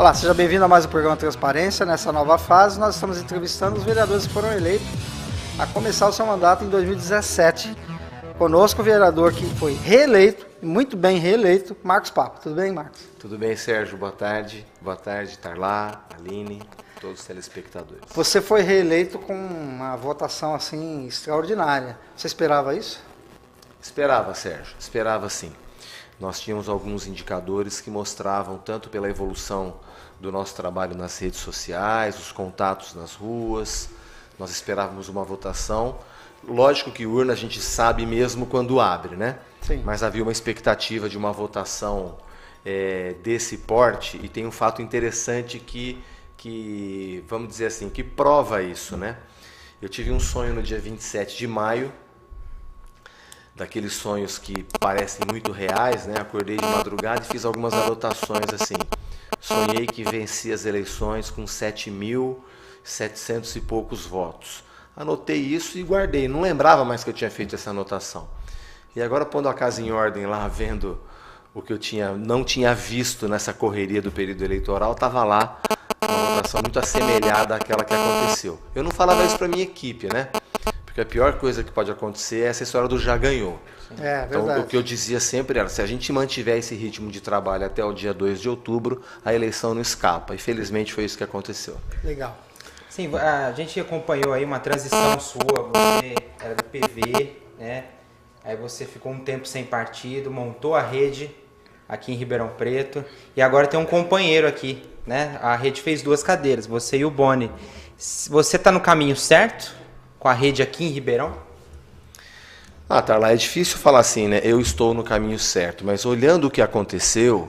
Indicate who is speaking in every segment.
Speaker 1: Olá, seja bem-vindo a mais um programa Transparência. Nessa nova fase, nós estamos entrevistando os vereadores que foram eleitos a começar o seu mandato em 2017. Conosco o vereador que foi reeleito, muito bem reeleito, Marcos Papa. Tudo bem, Marcos?
Speaker 2: Tudo bem, Sérgio. Boa tarde. Boa tarde, Tarlá, Aline, todos os telespectadores.
Speaker 1: Você foi reeleito com uma votação assim extraordinária. Você esperava isso?
Speaker 2: Esperava, Sérgio. Esperava sim. Nós tínhamos alguns indicadores que mostravam, tanto pela evolução do nosso trabalho nas redes sociais, os contatos nas ruas, nós esperávamos uma votação. Lógico que urna a gente sabe mesmo quando abre, né?
Speaker 1: Sim.
Speaker 2: Mas havia uma expectativa de uma votação desse porte, e tem um fato interessante que, vamos dizer assim, que prova isso, né? Eu tive um sonho no dia 27 de maio, daqueles sonhos que parecem muito reais, né? Acordei de madrugada e fiz algumas anotações assim. Sonhei que venci as eleições com 7.700 e poucos votos. Anotei isso e guardei. Não lembrava mais que eu tinha feito essa anotação. E agora, pondo a casa em ordem lá, vendo o que eu não tinha visto nessa correria do período eleitoral, estava lá uma votação muito assemelhada àquela que aconteceu. Eu não falava isso para minha equipe, né? Porque a pior coisa que pode acontecer é essa história do já ganhou.
Speaker 1: É,
Speaker 2: então,
Speaker 1: verdade.
Speaker 2: o que eu dizia sempre era, se a gente mantiver esse ritmo de trabalho até o dia 2 de outubro, a eleição não escapa. E felizmente foi isso que aconteceu.
Speaker 1: Legal.
Speaker 3: Sim, a gente acompanhou aí uma transição sua, você era do PV, né? Aí você ficou um tempo sem partido, montou a rede aqui em Ribeirão Preto e agora tem um companheiro aqui, né? A rede fez 2 cadeiras, você e o Boni. Você está no caminho certo com a rede aqui em Ribeirão?
Speaker 2: Tarlá, é difícil falar assim, né? Eu estou no caminho certo, mas olhando o que aconteceu,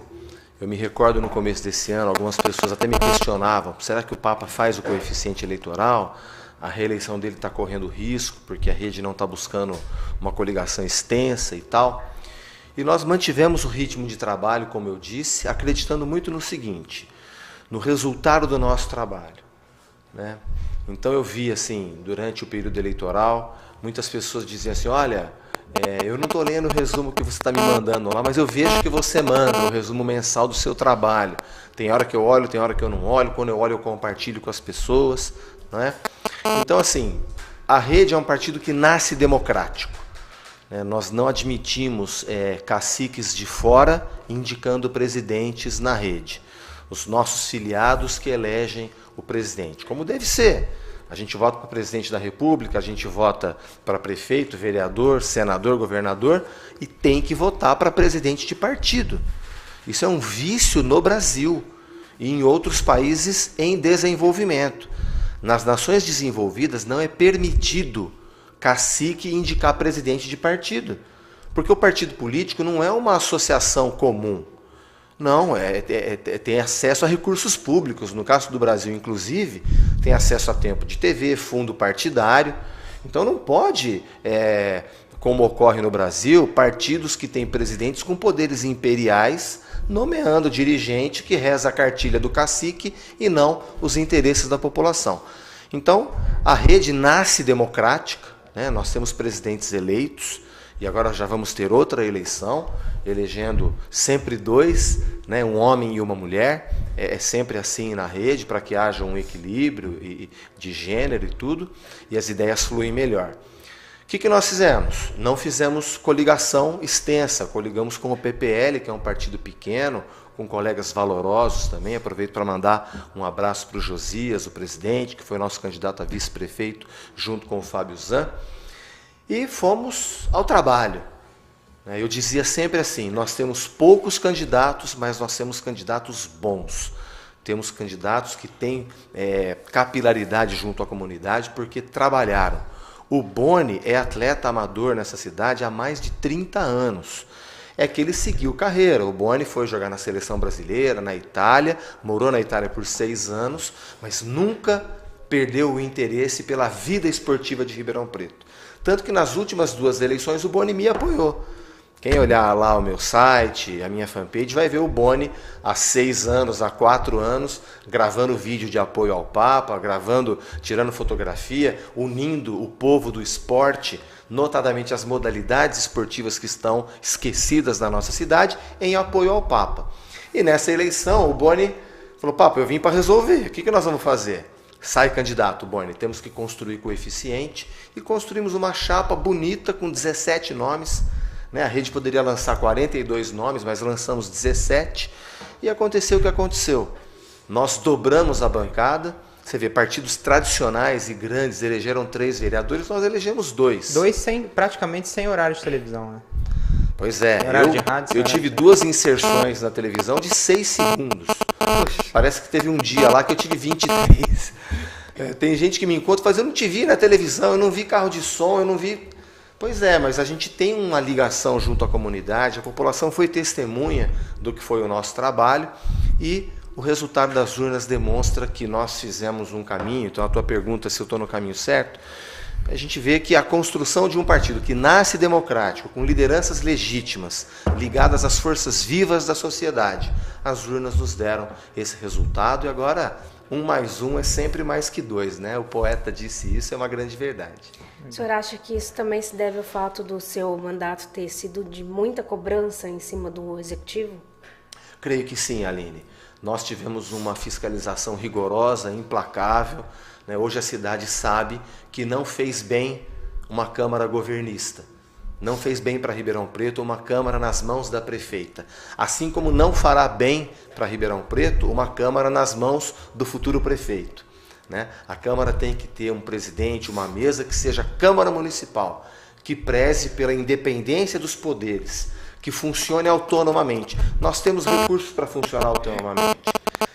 Speaker 2: eu me recordo no começo desse ano, algumas pessoas até me questionavam, será que o Papa faz o coeficiente eleitoral? A reeleição dele está correndo risco, porque a rede não está buscando uma coligação extensa e tal. E nós mantivemos o ritmo de trabalho, como eu disse, acreditando muito no seguinte, no resultado do nosso trabalho, né? Então eu vi assim, durante o período eleitoral, muitas pessoas diziam assim, olha, eu não estou lendo o resumo que você está me mandando lá, mas eu vejo que você manda o resumo mensal do seu trabalho. Tem hora que eu olho, tem hora que eu não olho, quando eu olho eu compartilho com as pessoas, né? Então assim, a rede é um partido que nasce democrático, né? Nós não admitimos caciques de fora indicando presidentes na rede. Os nossos filiados que elegem o presidente, como deve ser. A gente vota para o presidente da República, a gente vota para prefeito, vereador, senador, governador e tem que votar para presidente de partido. Isso é um vício no Brasil e em outros países em desenvolvimento. Nas nações desenvolvidas não é permitido cacique indicar presidente de partido, porque o partido político não é uma associação comum. Não, tem acesso a recursos públicos. No caso do Brasil, inclusive, tem acesso a tempo de TV, fundo partidário. Então não pode, como ocorre no Brasil, partidos que têm presidentes com poderes imperiais nomeando dirigente que reza a cartilha do cacique e não os interesses da população. Então, a rede nasce democrática, né? Nós temos presidentes eleitos, e agora já vamos ter outra eleição, elegendo sempre 2, né, um homem e uma mulher. É sempre assim na rede, para que haja um equilíbrio de gênero e tudo, e as ideias fluem melhor. O que nós fizemos? Não fizemos coligação extensa, coligamos com o PPL, que é um partido pequeno, com colegas valorosos também. Aproveito para mandar um abraço para o Josias, o presidente, que foi nosso candidato a vice-prefeito, junto com o Fábio Zan. E fomos ao trabalho. Eu dizia sempre assim, nós temos poucos candidatos, mas nós temos candidatos bons. Temos candidatos que têm capilaridade junto à comunidade porque trabalharam. O Boni é atleta amador nessa cidade há mais de 30 anos. É que ele seguiu carreira. O Boni foi jogar na seleção brasileira, na Itália, morou na Itália por 6 anos, mas nunca perdeu o interesse pela vida esportiva de Ribeirão Preto. Tanto que nas últimas 2 eleições o Boni me apoiou. Quem olhar lá o meu site, a minha fanpage, vai ver o Boni há 6 anos, há 4 anos, gravando vídeo de apoio ao Papa, tirando fotografia, unindo o povo do esporte, notadamente as modalidades esportivas que estão esquecidas na nossa cidade, em apoio ao Papa. E nessa eleição o Boni Falou, Papa, eu vim para resolver, o que nós vamos fazer? Sai candidato, Borne, temos que construir coeficiente, e construímos uma chapa bonita com 17 nomes, né? A rede poderia lançar 42 nomes, mas lançamos 17, e aconteceu o que aconteceu. Nós dobramos a bancada, você vê, partidos tradicionais e grandes elegeram 3 vereadores, nós elegemos 2.
Speaker 3: 2 praticamente sem horário de televisão, né?
Speaker 2: Pois é,
Speaker 3: Horário de rádio,
Speaker 2: eu tive 2 inserções na televisão de 6 segundos. Parece que teve um dia lá que eu tive 23. Tem gente que me encontra e fala, eu não te vi na televisão, eu não vi carro de som, eu não vi... Pois é, mas a gente tem uma ligação junto à comunidade, a população foi testemunha do que foi o nosso trabalho e o resultado das urnas demonstra que nós fizemos um caminho. Então a tua pergunta se eu estou no caminho certo, a gente vê que a construção de um partido que nasce democrático, com lideranças legítimas, ligadas às forças vivas da sociedade, as urnas nos deram esse resultado e agora 1 mais 1 é sempre mais que 2, né? O poeta disse isso, é uma grande verdade.
Speaker 4: O senhor acha que isso também se deve ao fato do seu mandato ter sido de muita cobrança em cima do executivo?
Speaker 2: Creio que sim, Aline. Nós tivemos uma fiscalização rigorosa, implacável. Né? Hoje a cidade sabe que não fez bem uma Câmara governista. Não fez bem para Ribeirão Preto uma Câmara nas mãos da prefeita. Assim como não fará bem para Ribeirão Preto uma Câmara nas mãos do futuro prefeito. Né? A Câmara tem que ter um presidente, uma mesa que seja Câmara Municipal, que preze pela independência dos poderes, que funcione autonomamente. Nós temos recursos para funcionar autonomamente.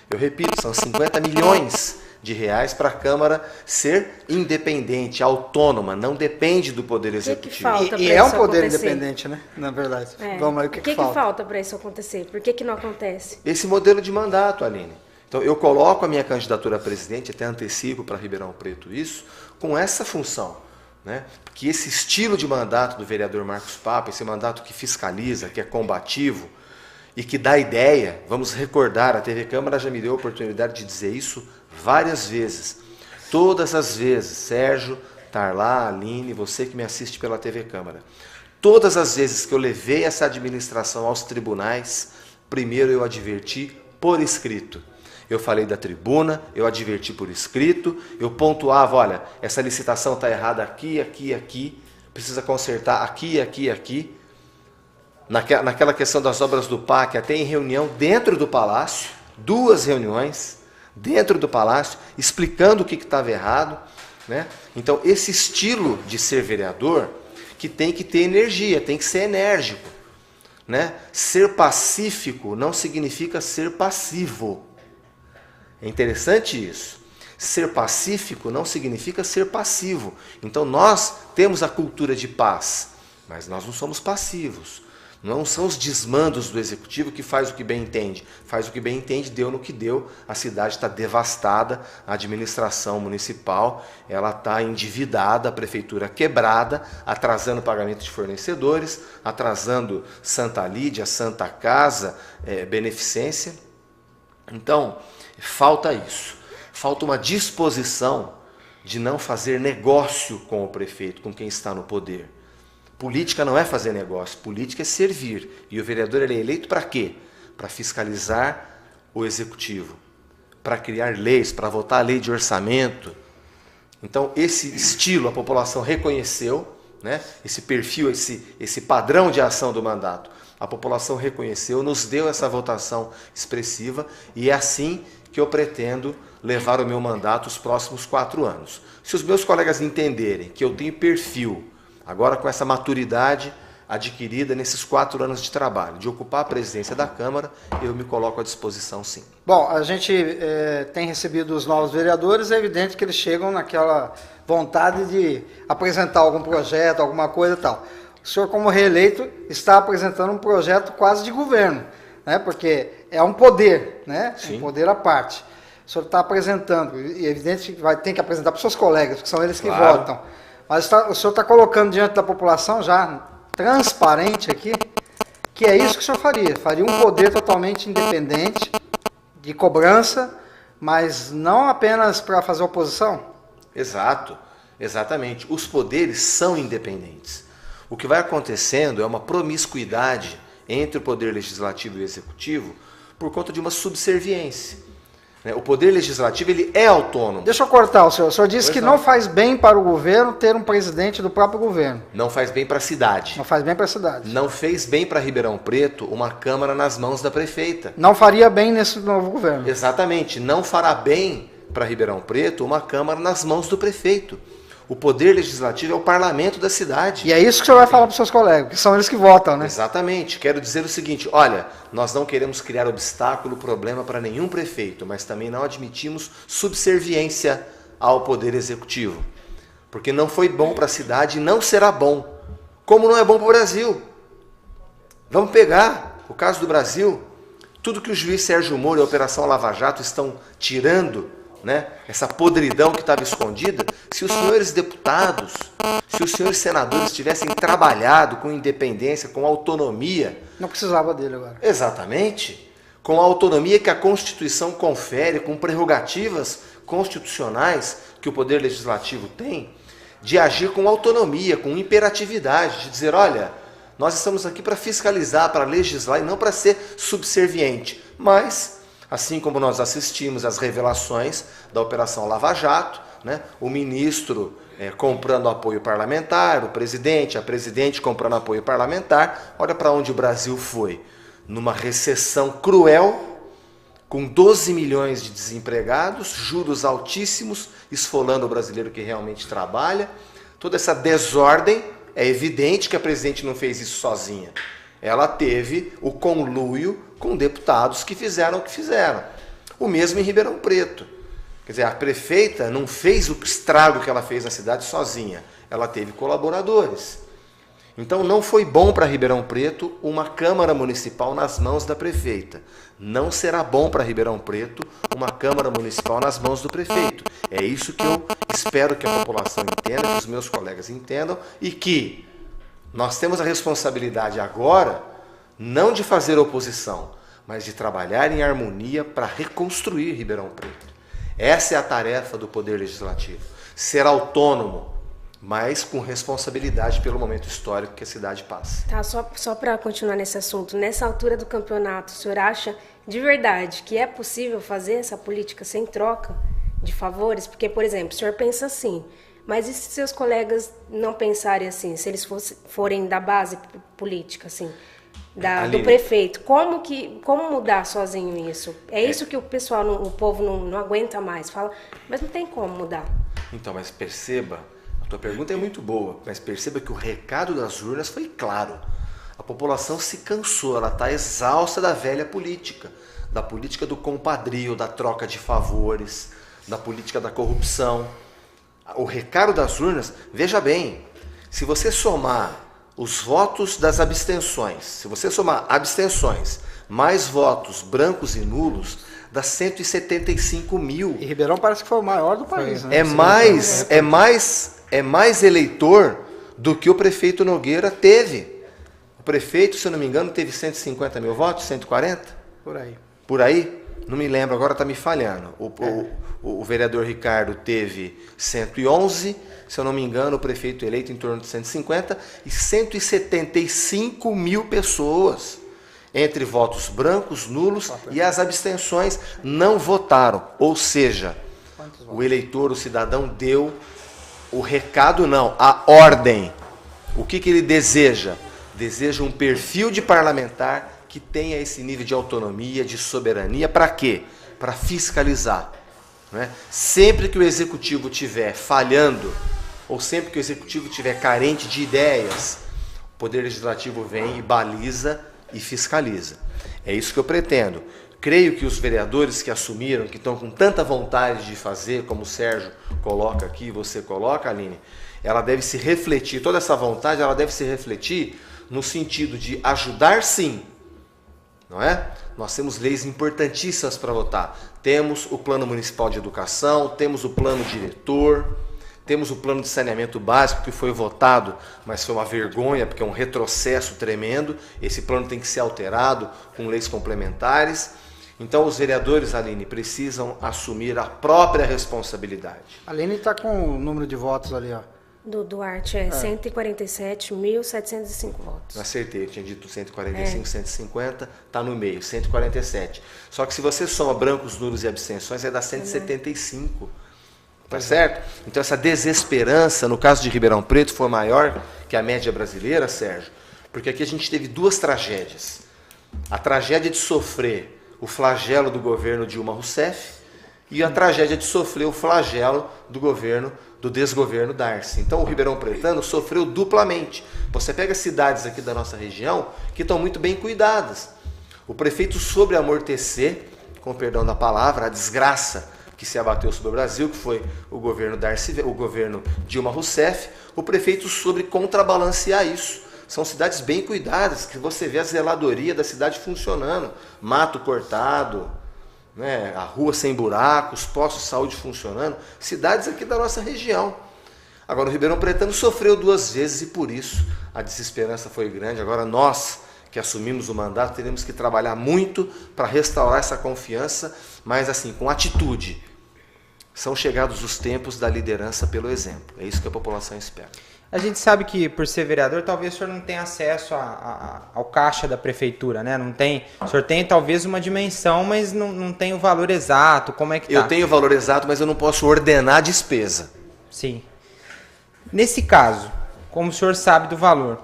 Speaker 2: Eu repito, são 50 milhões de reais para a Câmara ser independente, autônoma, não depende do Poder Executivo.
Speaker 1: E é um poder independente, né? Na verdade.
Speaker 4: Vamos aí, o que falta para isso acontecer? Por que não acontece?
Speaker 2: Esse modelo de mandato, Aline. Então, eu coloco a minha candidatura a presidente, até antecipo para Ribeirão Preto isso, com essa função. Né? Porque esse estilo de mandato do vereador Marcos Papa, esse mandato que fiscaliza, que é combativo e que dá ideia, vamos recordar, a TV Câmara já me deu a oportunidade de dizer isso várias vezes. Todas as vezes, Sérgio, Tarlá, Aline, você que me assiste pela TV Câmara, todas as vezes que eu levei essa administração aos tribunais, primeiro eu adverti por escrito. Eu falei da tribuna, eu adverti por escrito, eu pontuava, olha, essa licitação está errada aqui, aqui, aqui, precisa consertar aqui, aqui, aqui. Naquela questão das obras do PAC, até em reunião dentro do Palácio, 2 reuniões dentro do Palácio, explicando o que estava errado. Né? Então, esse estilo de ser vereador, que tem que ter energia, tem que ser enérgico. Né? Ser pacífico não significa ser passivo. É interessante isso. Ser pacífico não significa ser passivo. Então nós temos a cultura de paz, mas nós não somos passivos. Não são os desmandos do executivo que faz o que bem entende. Faz o que bem entende, deu no que deu. A cidade está devastada, a administração municipal ela está endividada, a prefeitura quebrada, atrasando o pagamento de fornecedores, atrasando Santa Lídia, Santa Casa, beneficência. Então, falta isso. Falta uma disposição de não fazer negócio com o prefeito, com quem está no poder. Política não é fazer negócio, política é servir. E o vereador ele é eleito para quê? Para fiscalizar o executivo, para criar leis, para votar a lei de orçamento. Então, esse estilo a população reconheceu, né? Esse perfil, esse padrão de ação do mandato. A população reconheceu, nos deu essa votação expressiva e é assim que eu pretendo levar o meu mandato os próximos 4 anos. Se os meus colegas entenderem que eu tenho perfil, agora com essa maturidade adquirida nesses 4 anos de trabalho, de ocupar a presidência da Câmara, eu me coloco à disposição sim.
Speaker 1: Bom, a gente tem recebido os novos vereadores, é evidente que eles chegam naquela vontade de apresentar algum projeto, alguma coisa e tal. O senhor, como reeleito, está apresentando um projeto quase de governo, né? Porque é um poder, né? É um poder à parte. O senhor está apresentando, e é evidente que vai ter que apresentar para os seus colegas, porque são eles que votam. Mas o senhor está colocando diante da população já transparente aqui, que é isso que o senhor faria. Faria um poder totalmente independente, de cobrança, mas não apenas para fazer oposição?
Speaker 2: Exato, exatamente. Os poderes são independentes. O que vai acontecendo é uma promiscuidade entre o poder legislativo e o executivo por conta de uma subserviência. né? O Poder Legislativo ele é autônomo.
Speaker 1: Deixa eu cortar o senhor. O senhor disse
Speaker 2: Pois
Speaker 1: que
Speaker 2: não.
Speaker 1: não faz bem para o governo ter um presidente do próprio governo.
Speaker 2: Não faz bem para a cidade.
Speaker 1: Não faz bem para a cidade.
Speaker 2: Não fez bem para Ribeirão Preto uma Câmara nas mãos da prefeita.
Speaker 1: Não faria bem nesse novo governo.
Speaker 2: Exatamente. Não fará bem para Ribeirão Preto uma Câmara nas mãos do prefeito. O Poder Legislativo é o parlamento da cidade.
Speaker 1: E é isso que o senhor vai falar para os seus colegas, que são eles que votam, né?
Speaker 2: Exatamente. Quero dizer o seguinte, olha, nós não queremos criar obstáculo, problema para nenhum prefeito, mas também não admitimos subserviência ao Poder Executivo. Porque não foi bom para a cidade e não será bom. Como não é bom para o Brasil. Vamos pegar o caso do Brasil. Tudo que o juiz Sérgio Moro e a Operação Lava Jato estão tirando, né, essa podridão que estava escondida, se os senhores deputados, se os senhores senadores tivessem trabalhado com independência, com autonomia...
Speaker 1: Não precisava dele agora.
Speaker 2: Exatamente. Com a autonomia que a Constituição confere, com prerrogativas constitucionais que o Poder Legislativo tem, de agir com autonomia, com imperatividade, de dizer, olha, nós estamos aqui para fiscalizar, para legislar e não para ser subserviente. Mas, assim como nós assistimos às revelações da Operação Lava Jato, né, o ministro comprando apoio parlamentar, o presidente, a presidente comprando apoio parlamentar, olha para onde o Brasil foi. Numa recessão cruel, com 12 milhões de desempregados, juros altíssimos, esfolando o brasileiro que realmente trabalha. Toda essa desordem, é evidente que a presidente não fez isso sozinha. Ela teve o conluio com deputados que fizeram o que fizeram. O mesmo em Ribeirão Preto. Quer dizer, a prefeita não fez o estrago que ela fez na cidade sozinha. Ela teve colaboradores. Então não foi bom para Ribeirão Preto uma Câmara Municipal nas mãos da prefeita. Não será bom para Ribeirão Preto uma Câmara Municipal nas mãos do prefeito. É isso que eu espero que a população entenda, que os meus colegas entendam e que nós temos a responsabilidade agora não de fazer oposição, mas de trabalhar em harmonia para reconstruir Ribeirão Preto. Essa é a tarefa do Poder Legislativo. Ser autônomo, mas com responsabilidade pelo momento histórico que a cidade passa.
Speaker 4: Tá, só para continuar nesse assunto, nessa altura do campeonato, o senhor acha de verdade que é possível fazer essa política sem troca de favores? Porque, por exemplo, o senhor pensa assim, mas e se seus colegas não pensarem assim, se eles forem da base política, assim, do prefeito, como mudar sozinho isso? É isso que o pessoal, o povo não aguenta mais, fala, mas não tem como mudar.
Speaker 2: Então, mas perceba, a tua pergunta é muito boa, mas perceba que o recado das urnas foi claro. A população se cansou, ela está exausta da velha política, da política do compadrio, da troca de favores, da política da corrupção. O recado das urnas, veja bem, se você somar os votos das abstenções, se você somar abstenções mais votos brancos e nulos, dá 175 mil.
Speaker 1: E Ribeirão parece que foi o maior do país, né?
Speaker 2: É mais eleitor do que o prefeito Nogueira teve. O prefeito, se eu não me engano, teve 150 mil votos, 140?
Speaker 1: Por aí.
Speaker 2: Por aí? Não me lembro, agora está me falhando. O vereador Ricardo teve 111, se eu não me engano, o prefeito eleito em torno de 150, e 175 mil pessoas, entre votos brancos, nulos e as abstenções, não votaram. Ou seja, o eleitor, o cidadão, deu o recado, não, a ordem. O que ele deseja? Deseja um perfil de parlamentar que tenha esse nível de autonomia, de soberania. Para quê? Para fiscalizar. Né? Sempre que o executivo estiver falhando, ou sempre que o executivo estiver carente de ideias, o Poder Legislativo vem e baliza e fiscaliza. É isso que eu pretendo. Creio que os vereadores que assumiram, que estão com tanta vontade de fazer, como o Sérgio coloca aqui, você coloca, Aline, ela deve se refletir, toda essa vontade, ela deve se refletir no sentido de ajudar, sim, não é? Nós temos leis importantíssimas para votar. Temos o Plano Municipal de Educação, temos o Plano Diretor, temos o Plano de Saneamento Básico, que foi votado, mas foi uma vergonha, porque é um retrocesso tremendo. Esse plano tem que ser alterado com leis complementares. Então, os vereadores, Aline, precisam assumir a própria responsabilidade.
Speaker 1: A Aline está com o número de votos ali, ó.
Speaker 4: Do Duarte é 147.705 votos.
Speaker 2: Acertei, eu tinha dito 145, 150, está no meio, 147. Só que se você soma brancos, nulos e abstenções, vai dar 175. Tá certo? Então essa desesperança, no caso de Ribeirão Preto, foi maior que a média brasileira, Sérgio, porque aqui a gente teve duas tragédias. A tragédia de sofrer o flagelo do governo Dilma Rousseff e a tragédia de sofrer o flagelo do desgoverno Darcy. Então o Ribeirão Pretano sofreu duplamente. Você pega cidades aqui da nossa região que estão muito bem cuidadas. O prefeito soube amortecer, com perdão da palavra, a desgraça que se abateu sobre o Brasil, que foi o governo Dilma Rousseff. O prefeito soube contrabalancear isso. São cidades bem cuidadas, que você vê a zeladoria da cidade funcionando, mato cortado, né, a rua sem buracos, postos de saúde funcionando, cidades aqui da nossa região. Agora o Ribeirão Pretano sofreu duas vezes e por isso a desesperança foi grande. Agora nós que assumimos o mandato teremos que trabalhar muito para restaurar essa confiança, mas assim, com atitude. São chegados os tempos da liderança pelo exemplo. É isso que a população espera.
Speaker 3: A gente sabe que, por ser vereador, talvez o senhor não tenha acesso ao caixa da prefeitura, né? Não tem, o senhor tem talvez uma dimensão, mas não tem o valor exato. Como é que tá?
Speaker 2: Eu tenho o valor exato, mas eu não posso ordenar a despesa.
Speaker 3: Sim. Nesse caso, como o senhor sabe do valor,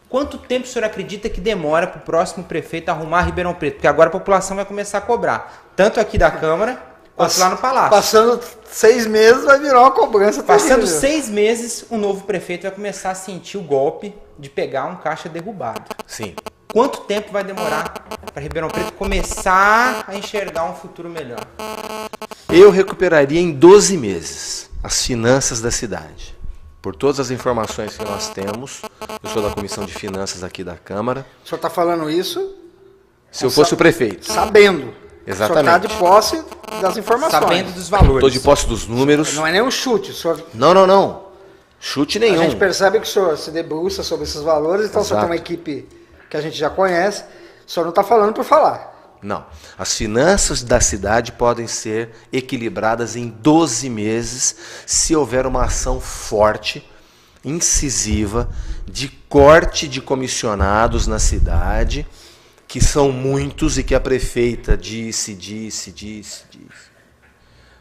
Speaker 3: quanto tempo o senhor acredita que demora para o próximo prefeito arrumar Ribeirão Preto? Porque agora a população vai começar a cobrar, tanto aqui da Câmara quanto lá no Palácio.
Speaker 1: Passando 6 meses vai virar uma cobrança
Speaker 3: Passando
Speaker 1: terrível.
Speaker 3: 6 meses, o novo prefeito vai começar a sentir o golpe de pegar um caixa derrubado.
Speaker 2: Sim.
Speaker 3: Quanto tempo vai demorar para Ribeirão Preto começar a enxergar um futuro melhor?
Speaker 2: Eu recuperaria em 12 meses as finanças da cidade. Por todas as informações que nós temos, eu sou da Comissão de Finanças aqui da Câmara.
Speaker 1: O senhor está falando isso
Speaker 2: Se eu fosse o prefeito.
Speaker 1: sabendo.
Speaker 2: Exatamente.
Speaker 1: O senhor está de posse das informações.
Speaker 3: Sabendo dos valores.
Speaker 2: Estou de posse dos números.
Speaker 1: Não é nem um chute. O senhor,
Speaker 2: Não. Chute
Speaker 1: a
Speaker 2: nenhum.
Speaker 1: gente percebe que o senhor se debruça sobre esses valores, então o senhor
Speaker 2: Exato.
Speaker 1: tem uma equipe que a gente já conhece. O senhor não está falando por falar.
Speaker 2: Não. As finanças da cidade podem ser equilibradas em 12 meses se houver uma ação forte, incisiva, de corte de comissionados na cidade, que são muitos e que a prefeita disse.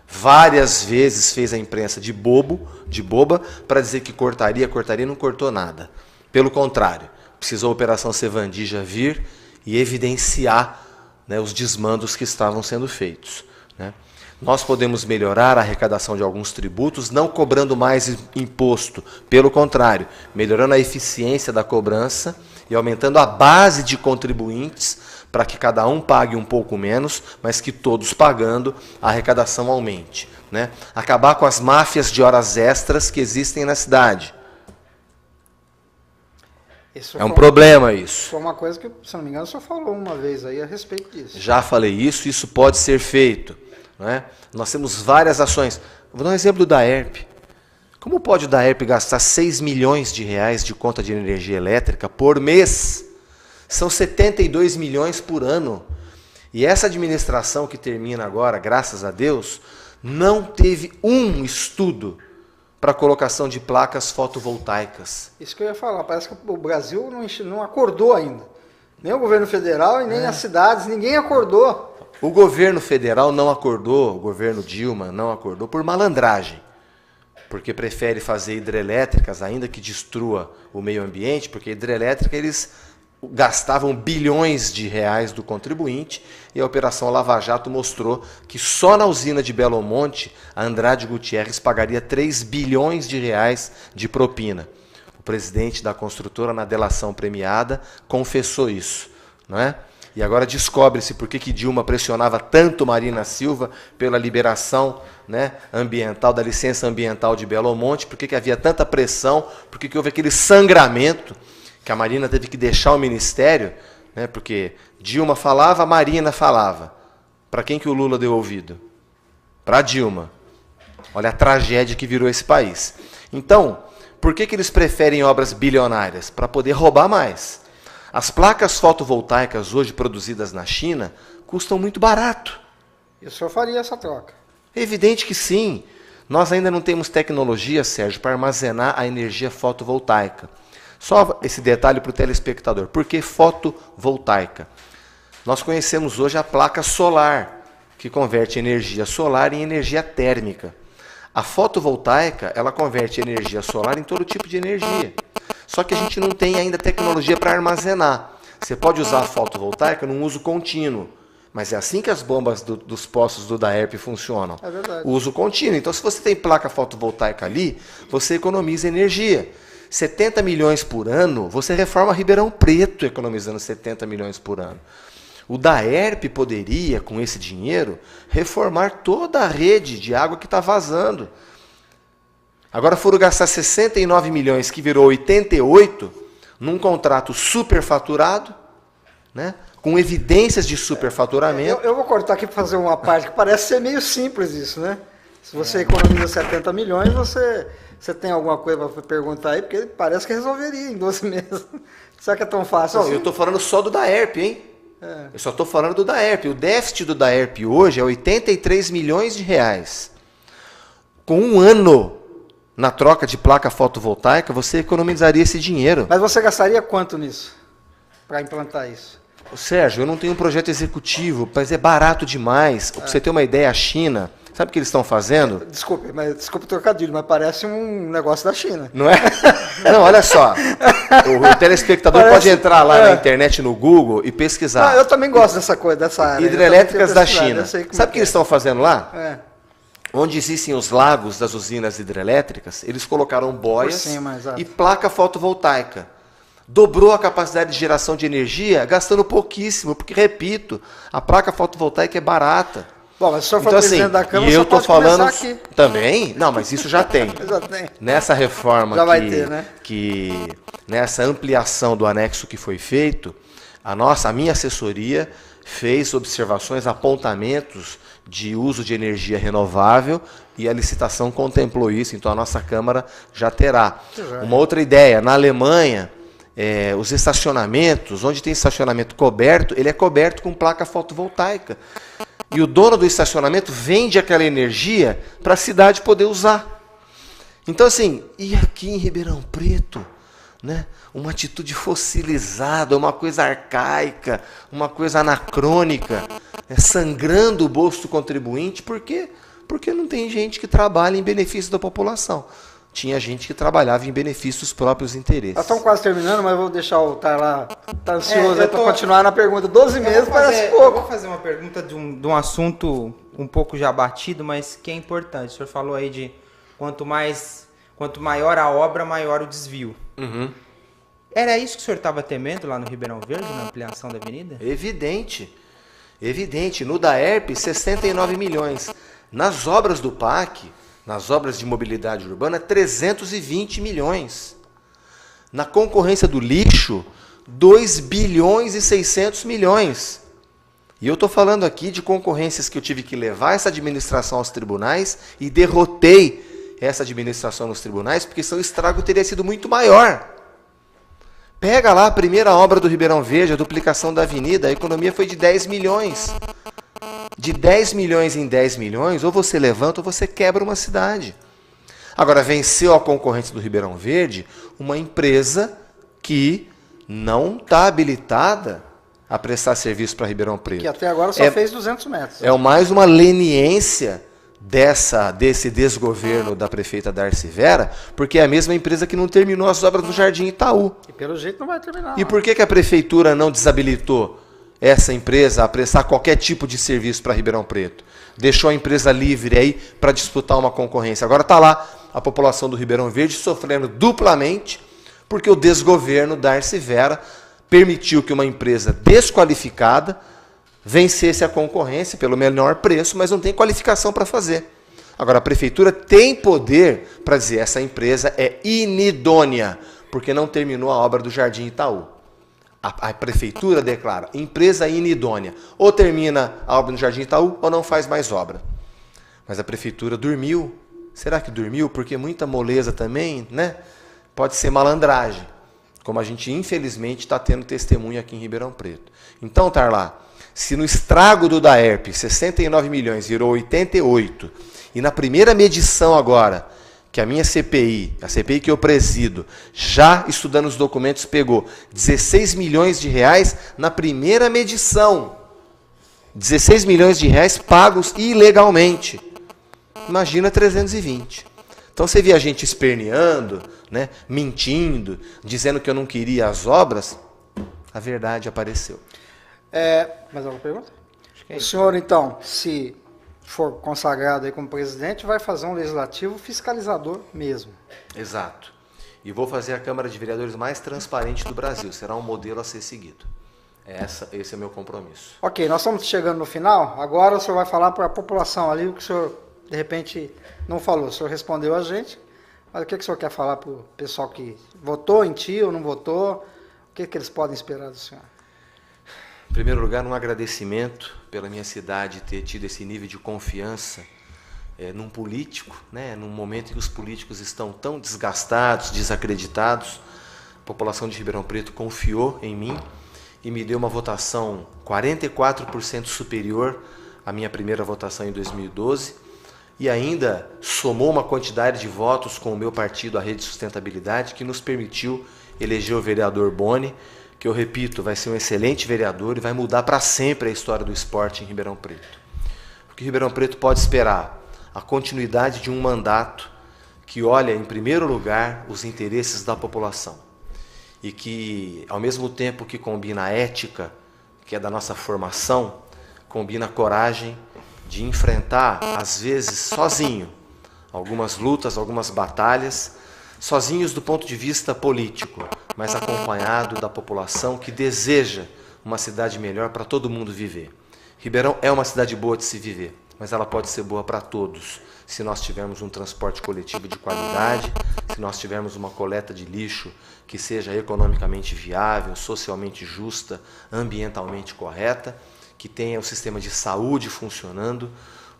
Speaker 2: Várias vezes fez a imprensa de boba, para dizer que cortaria, não cortou nada. Pelo contrário, precisou a Operação Sevandija vir e evidenciar, né, os desmandos que estavam sendo feitos, né? Nós podemos melhorar a arrecadação de alguns tributos, não cobrando mais imposto, pelo contrário, melhorando a eficiência da cobrança e aumentando a base de contribuintes para que cada um pague um pouco menos, mas que todos pagando a arrecadação aumente, né? Acabar com as máfias de horas extras que existem na cidade.
Speaker 1: Isso
Speaker 2: É um problema isso.
Speaker 1: Foi uma coisa que, se não me engano, o senhor falou uma vez aí a respeito disso.
Speaker 2: Já falei isso pode ser feito, não é? Nós temos várias ações. Vou dar um exemplo da ERP. Como pode o DAERP gastar 6 milhões de reais de conta de energia elétrica por mês? São 72 milhões por ano. E essa administração que termina agora, graças a Deus, não teve um estudo para a colocação de placas fotovoltaicas.
Speaker 1: Isso que eu ia falar, parece que o Brasil não acordou ainda. Nem o governo federal e nem as cidades, ninguém acordou.
Speaker 2: O governo federal não acordou, o governo Dilma não acordou por malandragem, porque prefere fazer hidrelétricas, ainda que destrua o meio ambiente, porque hidrelétrica eles gastavam bilhões de reais do contribuinte, e a Operação Lava Jato mostrou que só na usina de Belo Monte, a Andrade Gutierrez pagaria 3 bilhões de reais de propina. O presidente da construtora, na delação premiada, confessou isso, não é? E agora descobre-se por que Dilma pressionava tanto Marina Silva pela liberação, né, ambiental, da licença ambiental de Belo Monte, por que havia tanta pressão, por que houve aquele sangramento, que a Marina teve que deixar o ministério, né, porque Dilma falava, a Marina falava. Para quem que o Lula deu ouvido? Para Dilma. Olha a tragédia que virou esse país. Então, por que eles preferem obras bilionárias? Para poder roubar mais. As placas fotovoltaicas hoje produzidas na China custam muito barato.
Speaker 1: E o senhor faria essa troca?
Speaker 2: É evidente que sim. Nós ainda não temos tecnologia, Sérgio, para armazenar a energia fotovoltaica. Só esse detalhe para o telespectador. Por que fotovoltaica? Nós conhecemos hoje a placa solar, que converte energia solar em energia térmica. A fotovoltaica, ela converte energia solar em todo tipo de energia. Só que a gente não tem ainda tecnologia para armazenar. Você pode usar a fotovoltaica num uso contínuo, mas é assim que as bombas dos postos do DAERP funcionam.
Speaker 1: É verdade.
Speaker 2: O uso contínuo. Então, se você tem placa fotovoltaica ali, você economiza energia. 70 milhões por ano, você reforma Ribeirão Preto economizando 70 milhões por ano. O DAERP poderia, com esse dinheiro, reformar toda a rede de água que está vazando. Agora foram gastar 69 milhões, que virou 88, num contrato superfaturado, né, com evidências de superfaturamento.
Speaker 1: Eu vou cortar aqui para fazer uma parte que parece ser meio simples isso, né? Se você economiza 70 milhões, você tem alguma coisa para perguntar aí? Porque parece que resolveria em 12 meses. Será que é tão fácil
Speaker 2: Não,
Speaker 1: assim?
Speaker 2: eu estou falando só do DAERP, hein? Eu só estou falando do DAERP. O déficit do DAERP hoje é 83 milhões de reais. Com um ano na troca de placa fotovoltaica, você economizaria esse dinheiro.
Speaker 1: Mas você gastaria quanto nisso para implantar isso?
Speaker 2: Sérgio, eu não tenho um projeto executivo, mas é barato demais. Para você ter uma ideia, a China, sabe o que eles estão fazendo?
Speaker 1: Desculpe o trocadilho, mas parece um negócio da China.
Speaker 2: Não é? Não, olha só. O telespectador pode entrar lá na internet, no Google, e pesquisar.
Speaker 1: Eu também gosto dessa coisa, dessa área.
Speaker 2: Hidrelétricas da China. Sabe o que eles
Speaker 1: estão
Speaker 2: estão fazendo lá?
Speaker 1: É.
Speaker 2: Onde existem os lagos das usinas hidrelétricas, eles colocaram boias
Speaker 1: cima, exato.
Speaker 2: e placa fotovoltaica. Dobrou a capacidade de geração de energia, gastando pouquíssimo, porque, repito, a placa fotovoltaica é barata.
Speaker 1: Bom, mas se o senhor for
Speaker 2: Então, assim,
Speaker 1: presidente da Câmara,
Speaker 2: e eu
Speaker 1: só
Speaker 2: estou
Speaker 1: pode
Speaker 2: falando
Speaker 1: começar aqui.
Speaker 2: também, não, mas isso já tem.
Speaker 1: Já tem.
Speaker 2: Nessa reforma
Speaker 1: Já vai ter, né?
Speaker 2: Nessa ampliação do anexo que foi feito, a minha assessoria fez observações, apontamentos de uso de energia renovável e a licitação contemplou isso, então a nossa Câmara já terá. Uma outra ideia, na Alemanha, os estacionamentos, onde tem estacionamento coberto, ele é coberto com placa fotovoltaica. E o dono do estacionamento vende aquela energia para a cidade poder usar. Então, assim, e aqui em Ribeirão Preto, né, uma atitude fossilizada, uma coisa arcaica, uma coisa anacrônica, sangrando o bolso do contribuinte, por quê? Porque não tem gente que trabalha em benefício da população. Tinha gente que trabalhava em benefício dos próprios interesses.
Speaker 1: Nós estamos quase terminando, mas eu vou deixar o Tarlá tá ansioso para continuar na pergunta. 12 meses parece pouco.
Speaker 3: Eu vou fazer uma pergunta de um assunto um pouco já batido, mas que é importante. O senhor falou aí de quanto maior a obra, maior o desvio.
Speaker 2: Uhum.
Speaker 3: Era isso que o senhor estava temendo lá no Ribeirão Verde, na ampliação da avenida?
Speaker 2: Evidente. Evidente. No DAERP, 69 milhões. Nas obras do PAC, nas obras de mobilidade urbana, 320 milhões. Na concorrência do lixo, 2 bilhões e 600 milhões. E eu estou falando aqui de concorrências que eu tive que levar essa administração aos tribunais e derrotei essa administração nos tribunais, porque senão o estrago teria sido muito maior. Pega lá a primeira obra do Ribeirão Verde, a duplicação da avenida, a economia foi de 10 milhões. De 10 milhões em 10 milhões, ou você levanta ou você quebra uma cidade. Agora, venceu a concorrência do Ribeirão Verde uma empresa que não está habilitada a prestar serviço para Ribeirão Preto.
Speaker 1: Que até agora só fez 200 metros.
Speaker 2: É mais uma leniência desse desgoverno da prefeita Darcy Vera, porque é a mesma empresa que não terminou as obras do Jardim Itaú.
Speaker 1: E pelo jeito não vai terminar.
Speaker 2: E por que a prefeitura não desabilitou essa empresa a prestar qualquer tipo de serviço para Ribeirão Preto? Deixou a empresa livre aí para disputar uma concorrência. Agora está lá a população do Ribeirão Verde sofrendo duplamente, porque o desgoverno Darcy Vera permitiu que uma empresa desqualificada vencesse a concorrência pelo menor preço, mas não tem qualificação para fazer. Agora, a prefeitura tem poder para dizer essa empresa é inidônea, porque não terminou a obra do Jardim Itaú. A prefeitura declara empresa inidônea. Ou termina a obra no Jardim Itaú ou não faz mais obra. Mas a prefeitura dormiu. Será que dormiu? Porque muita moleza também, né? Pode ser malandragem. Como a gente, infelizmente, está tendo testemunho aqui em Ribeirão Preto. Então, Tarlá, se no estrago do DAERP 69 milhões virou 88 E na primeira medição agora, que a minha CPI, a CPI que eu presido, já estudando os documentos, pegou 16 milhões de reais na primeira medição. 16 milhões de reais pagos ilegalmente. Imagina 320. Então você via a gente esperneando, né, mentindo, dizendo que eu não queria as obras, a verdade apareceu.
Speaker 1: Mais alguma pergunta? O senhor, então, se for consagrado aí como presidente, vai fazer um legislativo fiscalizador mesmo.
Speaker 2: Exato. E vou fazer a Câmara de Vereadores mais transparente do Brasil. Será um modelo a ser seguido. Esse é o meu compromisso.
Speaker 1: Ok, nós estamos chegando no final. Agora o senhor vai falar para a população ali o que o senhor, de repente, não falou. O senhor respondeu a gente, mas o que o senhor quer falar para o pessoal que votou em ti ou não votou? O que eles podem esperar do senhor?
Speaker 2: Em primeiro lugar, um agradecimento pela minha cidade ter tido esse nível de confiança num político, né, num momento em que os políticos estão tão desgastados, desacreditados. A população de Ribeirão Preto confiou em mim e me deu uma votação 44% superior à minha primeira votação em 2012 e ainda somou uma quantidade de votos com o meu partido, a Rede Sustentabilidade, que nos permitiu eleger o vereador Boni, que eu repito, vai ser um excelente vereador e vai mudar para sempre a história do esporte em Ribeirão Preto. O que Ribeirão Preto pode esperar? A continuidade de um mandato que olha, em primeiro lugar, os interesses da população e que, ao mesmo tempo que combina a ética, que é da nossa formação, combina a coragem de enfrentar, às vezes, sozinho, algumas lutas, algumas batalhas, sozinhos do ponto de vista político, mas acompanhado da população que deseja uma cidade melhor para todo mundo viver. Ribeirão é uma cidade boa de se viver, mas ela pode ser boa para todos, se nós tivermos um transporte coletivo de qualidade, se nós tivermos uma coleta de lixo que seja economicamente viável, socialmente justa, ambientalmente correta, que tenha o sistema de saúde funcionando,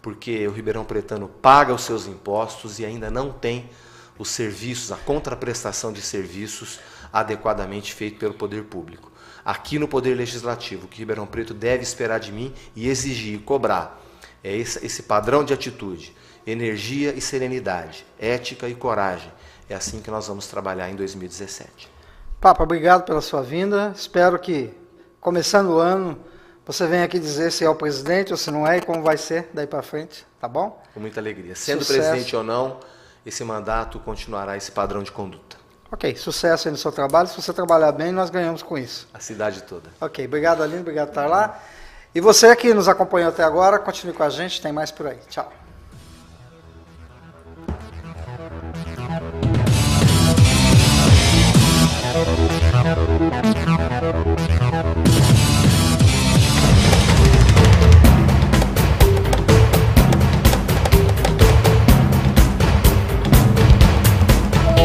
Speaker 2: porque o Ribeirão Pretano paga os seus impostos e ainda não tem os serviços, a contraprestação de serviços adequadamente feito pelo poder público. Aqui no Poder Legislativo, o que Ribeirão Preto deve esperar de mim e exigir, cobrar, é esse padrão de atitude, energia e serenidade, ética e coragem. É assim que nós vamos trabalhar em 2017.
Speaker 1: Papa, obrigado pela sua vinda. Espero que, começando o ano, você venha aqui dizer se é o presidente ou se não é e como vai ser daí para frente, tá bom?
Speaker 2: Com muita alegria. Sendo
Speaker 1: Sucesso.
Speaker 2: presidente ou não, esse mandato continuará esse padrão de conduta.
Speaker 1: Ok, sucesso aí no seu trabalho. Se você trabalhar bem, nós ganhamos com isso.
Speaker 2: A cidade toda.
Speaker 1: Ok, obrigado, Aline, obrigado por estar lá. E você que nos acompanhou até agora, continue com a gente, tem mais por aí. Tchau.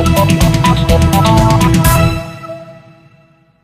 Speaker 5: Thank you.